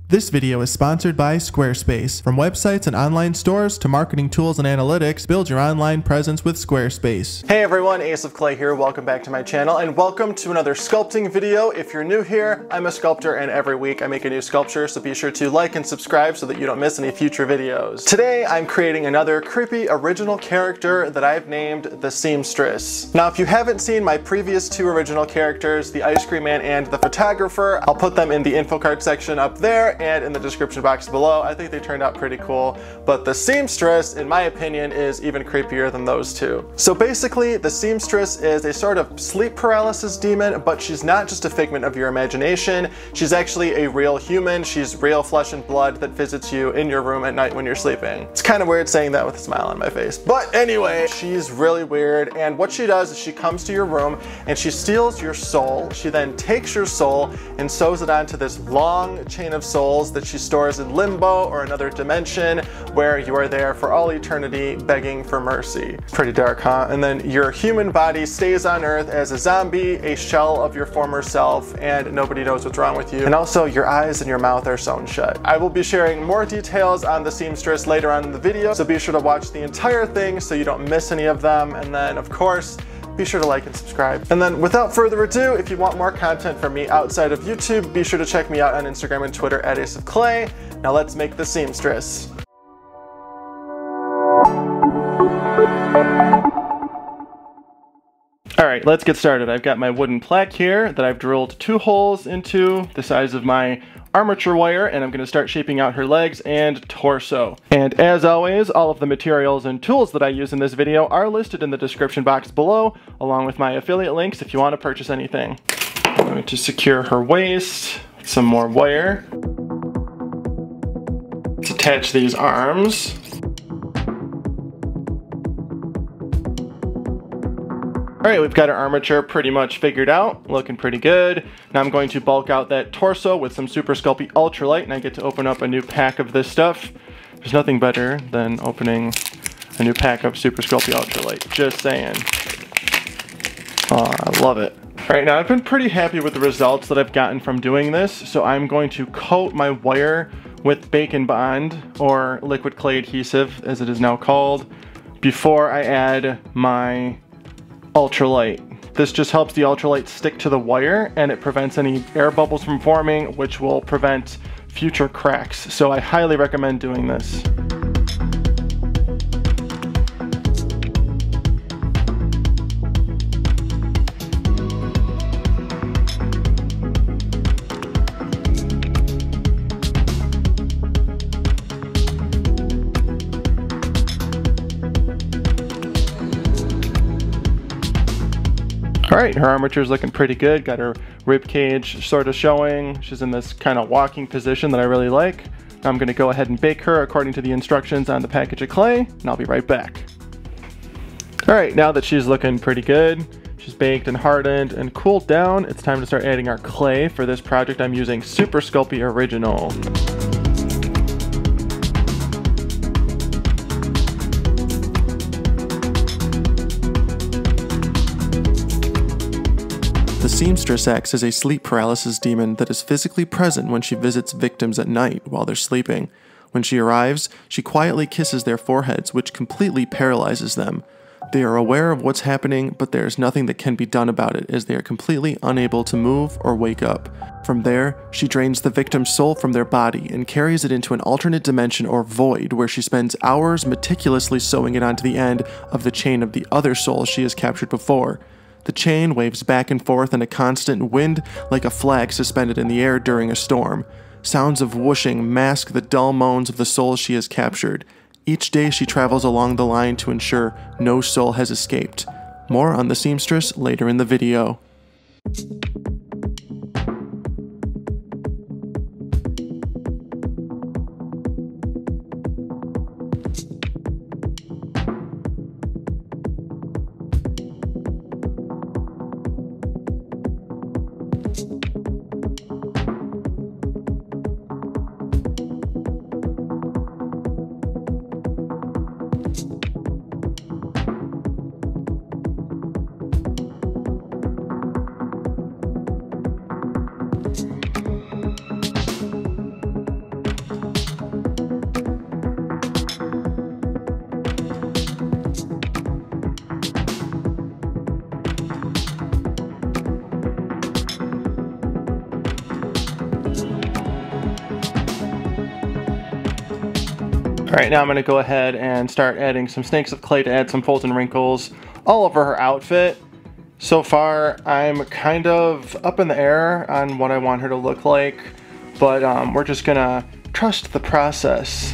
This video is sponsored by Squarespace. From websites and online stores to marketing tools and analytics, build your online presence with Squarespace. Hey everyone, Ace of Clay here. Welcome back to my channel and welcome to another sculpting video. If you're new here, I'm a sculptor and every week I make a new sculpture, so be sure to like and subscribe so that you don't miss any future videos. Today I'm creating another creepy original character that I've named the Seamstress. Now if you haven't seen my previous two original characters, the Ice Cream Man and the Photographer, I'll put them in the info card section up there and in the description box below. I think they turned out pretty cool, but the Seamstress, in my opinion, is even creepier than those two. So basically, the Seamstress is a sort of sleep paralysis demon, but she's not just a figment of your imagination. She's actually a real human. She's real flesh and blood that visits you in your room at night when you're sleeping. It's kind of weird saying that with a smile on my face, but anyway, she's really weird, and what she does is she comes to your room and she steals your soul. She then takes your soul and sews it onto this long chain of souls that she stores in limbo or another dimension where you are there for all eternity begging for mercy. Pretty dark, huh? And then your human body stays on Earth as a zombie, a shell of your former self, and nobody knows what's wrong with you. And also your eyes and your mouth are sewn shut. I will be sharing more details on the Seamstress later on in the video, so be sure to watch the entire thing so you don't miss any of them. And then of course, be sure to like and subscribe. And then without further ado, if you want more content from me outside of YouTube, be sure to check me out on Instagram and Twitter at Ace of Clay. Now let's make the Seamstress. Alright, let's get started. I've got my wooden plaque here that I've drilled 2 holes into the size of my armature wire, and I'm going to start shaping out her legs and torso. And as always, all of the materials and tools that I use in this video are listed in the description box below, along with my affiliate links if you want to purchase anything. I'm going to secure her waist with some more wire. Let's attach these arms. Alright, we've got our armature pretty much figured out, looking pretty good. Now I'm going to bulk out that torso with some Super Sculpey Ultralight, and I get to open up a new pack of this stuff. There's nothing better than opening a new pack of Super Sculpey Ultralight, just saying. Oh, I love it. Alright, now I've been pretty happy with the results that I've gotten from doing this, so I'm going to coat my wire with Bacon Bond, or liquid clay adhesive as it is now called, before I add my ultralight. This just helps the ultralight stick to the wire and it prevents any air bubbles from forming, which will prevent future cracks. So I highly recommend doing this. Alright, her armature is looking pretty good. Got her rib cage sort of showing. She's in this kind of walking position that I really like. Now I'm going to go ahead and bake her according to the instructions on the package of clay, and I'll be right back. Alright, now that she's looking pretty good, she's baked and hardened and cooled down, it's time to start adding our clay. For this project I'm using Super Sculpey Original. The Seamstress acts as a sleep paralysis demon that is physically present when she visits victims at night while they're sleeping. When she arrives, she quietly kisses their foreheads, which completely paralyzes them. They are aware of what's happening, but there is nothing that can be done about it, as they are completely unable to move or wake up. From there, she drains the victim's soul from their body and carries it into an alternate dimension or void, where she spends hours meticulously sewing it onto the end of the chain of the other soul she has captured before. The chain waves back and forth in a constant wind like a flag suspended in the air during a storm. Sounds of whooshing mask the dull moans of the souls she has captured. Each day she travels along the line to ensure no soul has escaped. More on the Seamstress later in the video. Alright, now I'm going to go ahead and start adding some snakes of clay to add some folds and wrinkles all over her outfit. So far, I'm kind of up in the air on what I want her to look like, but we're just going to trust the process.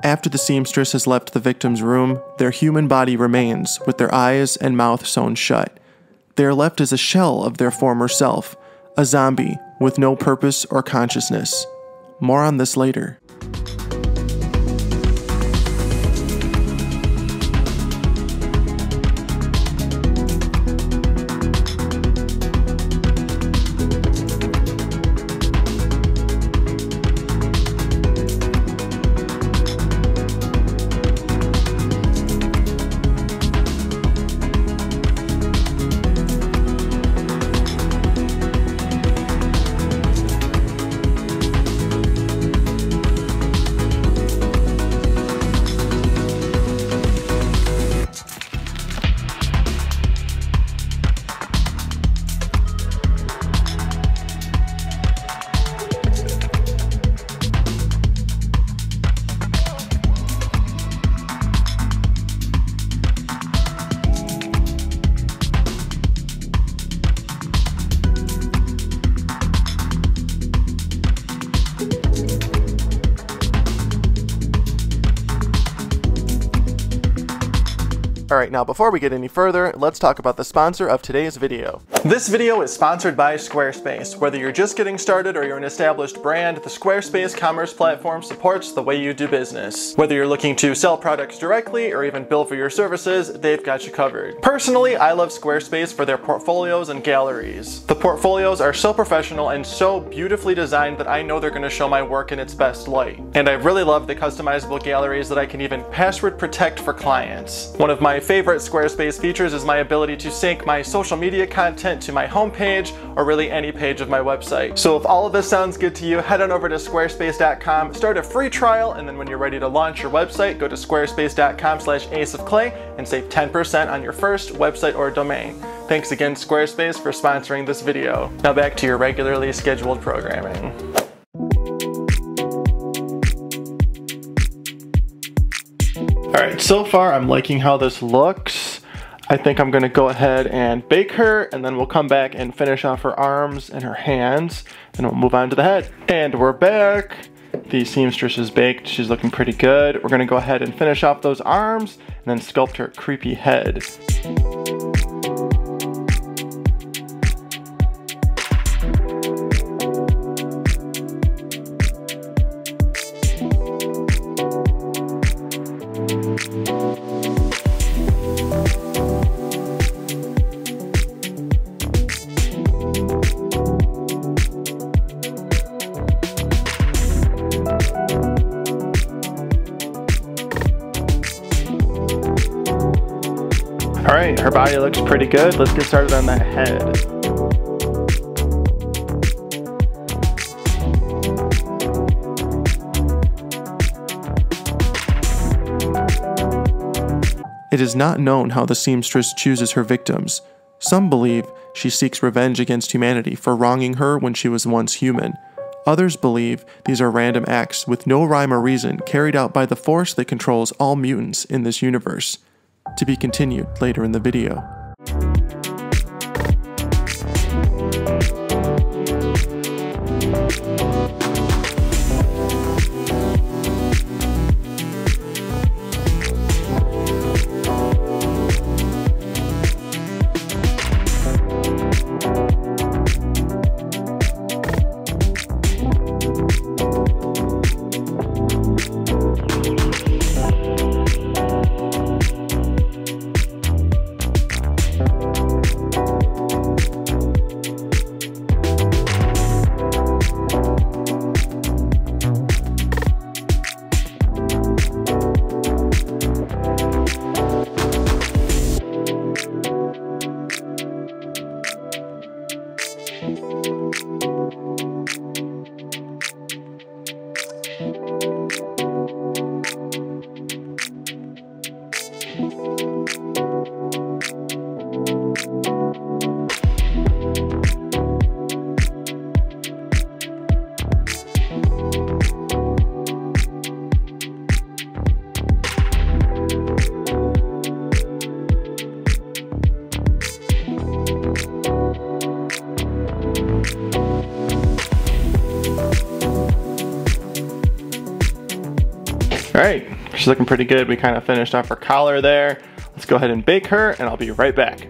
After the seamstress has left the victim's room, their human body remains, with their eyes and mouth sewn shut. They are left as a shell of their former self, a zombie with no purpose or consciousness. More on this later. Alright, now before we get any further, let's talk about the sponsor of today's video. This video is sponsored by Squarespace. Whether you're just getting started or you're an established brand, the Squarespace commerce platform supports the way you do business. Whether you're looking to sell products directly or even bill for your services, they've got you covered. Personally, I love Squarespace for their portfolios and galleries. The portfolios are so professional and so beautifully designed that I know they're going to show my work in its best light. And I really love the customizable galleries that I can even password protect for clients. One of my favorite Squarespace features is my ability to sync my social media content to my homepage or really any page of my website. So if all of this sounds good to you, head on over to squarespace.com, start a free trial, and then when you're ready to launch your website, go to squarespace.com/aceofclay and save 10% on your first website or domain. Thanks again, Squarespace, for sponsoring this video. Now back to your regularly scheduled programming. Alright, so far I'm liking how this looks. I think I'm going to go ahead and bake her, and then we'll come back and finish off her arms and her hands, and we'll move on to the head. And we're back. The seamstress is baked. She's looking pretty good. We're going to go ahead and finish off those arms, and then sculpt her creepy head. Alright, her body looks pretty good. Let's get started on that head. It is not known how the seamstress chooses her victims. Some believe she seeks revenge against humanity for wronging her when she was once human. Others believe these are random acts with no rhyme or reason carried out by the force that controls all mutants in this universe. To be continued later in the video. Alright, she's looking pretty good. We kind of finished off her collar there. Let's go ahead and bake her and I'll be right back.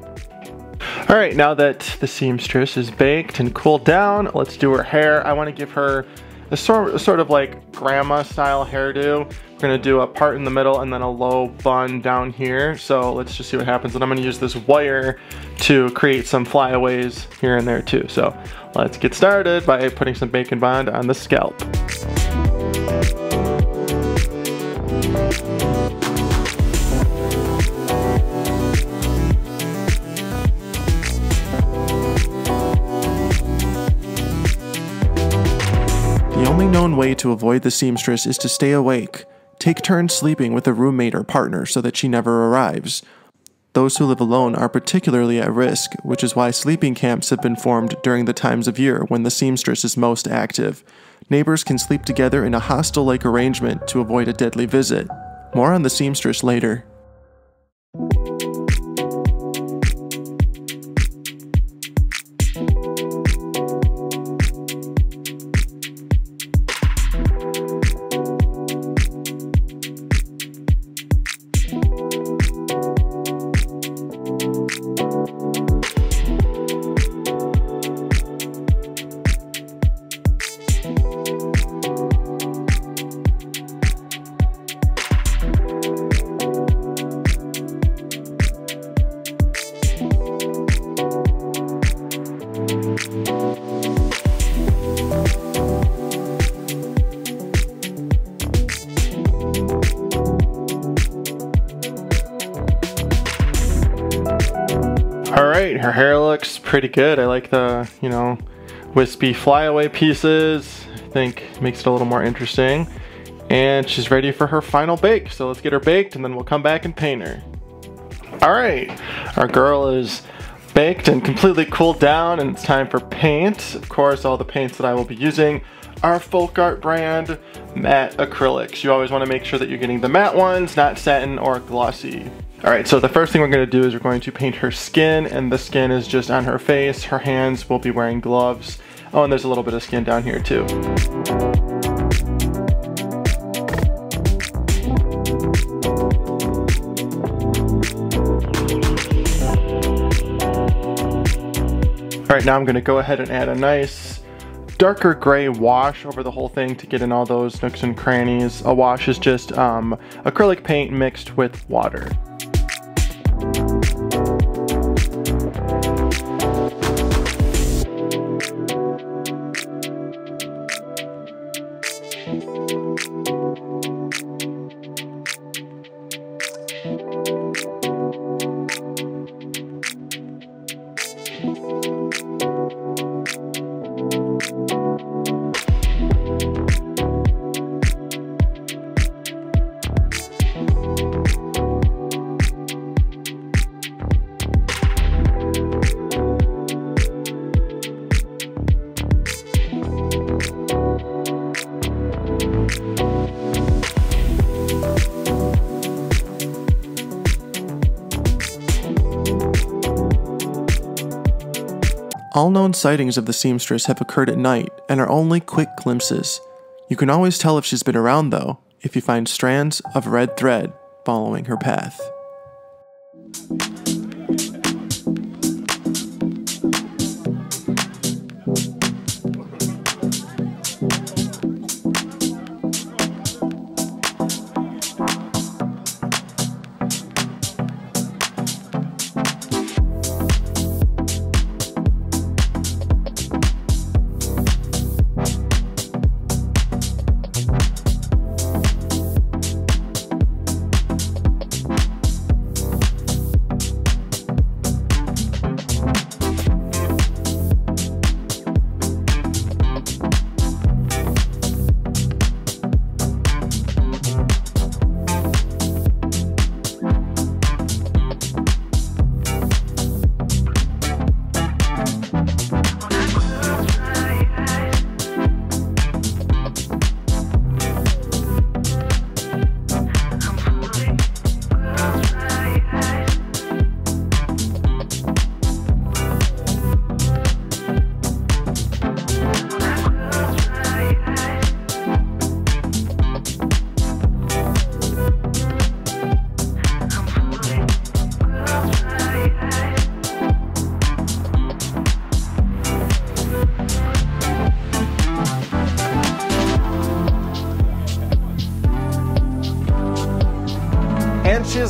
Alright, now that the seamstress is baked and cooled down, let's do her hair. I want to give her a sort of like grandma style hairdo. We're going to do a part in the middle and then a low bun down here. So let's just see what happens. And I'm going to use this wire to create some flyaways here and there too. So let's get started by putting some Bake and Bond on the scalp. The only known way to avoid the seamstress is to stay awake. Take turns sleeping with a roommate or partner so that she never arrives. Those who live alone are particularly at risk, which is why sleeping camps have been formed during the times of year when the seamstress is most active. Neighbors can sleep together in a hostel-like arrangement to avoid a deadly visit. More on the seamstress later. Alright, her hair looks pretty good. I like the, wispy flyaway pieces. I think it makes it a little more interesting. And she's ready for her final bake. So let's get her baked and then we'll come back and paint her. Alright, our girl is baked and completely cooled down and it's time for paint. Of course, all the paints that I will be using are Folk Art brand matte acrylics. You always want to make sure that you're getting the matte ones, not satin or glossy. Alright, so the first thing we're going to do is we're going to paint her skin, and the skin is just on her face. Her hands will be wearing gloves. Oh, and there's a little bit of skin down here too. Alright, now I'm going to go ahead and add a nice darker gray wash over the whole thing to get in all those nooks and crannies. A wash is just acrylic paint mixed with water. All known sightings of the seamstress have occurred at night and are only quick glimpses. You can always tell if she's been around though, if you find strands of red thread following her path.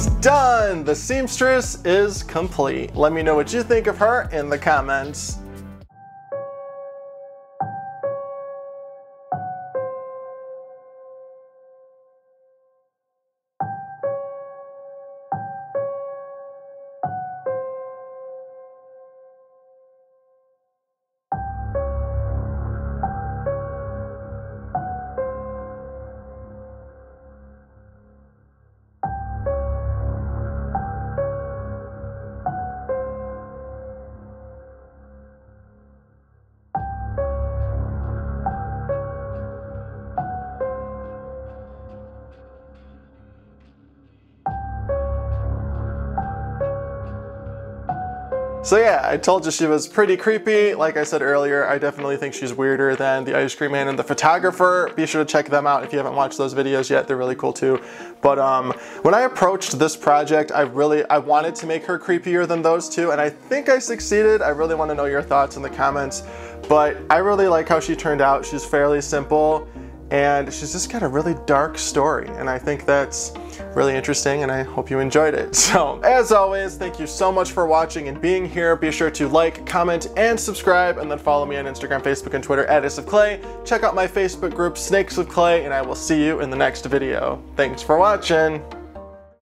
is done! The seamstress is complete. Let me know what you think of her in the comments. So yeah, I told you she was pretty creepy. Like I said earlier, I definitely think she's weirder than the ice cream man and the photographer. Be sure to check them out if you haven't watched those videos yet. They're really cool too. But when I approached this project, I wanted to make her creepier than those two, and I think I succeeded. I really want to know your thoughts in the comments. But I really like how she turned out. She's fairly simple, and she's just got a really dark story, and I think that's really interesting, and I hope you enjoyed it. So, as always, thank you so much for watching and being here. Be sure to like, comment, and subscribe, and then follow me on Instagram, Facebook, and Twitter at Ace of Clay. Check out my Facebook group, Snakes of Clay, and I will see you in the next video. Thanks for watching!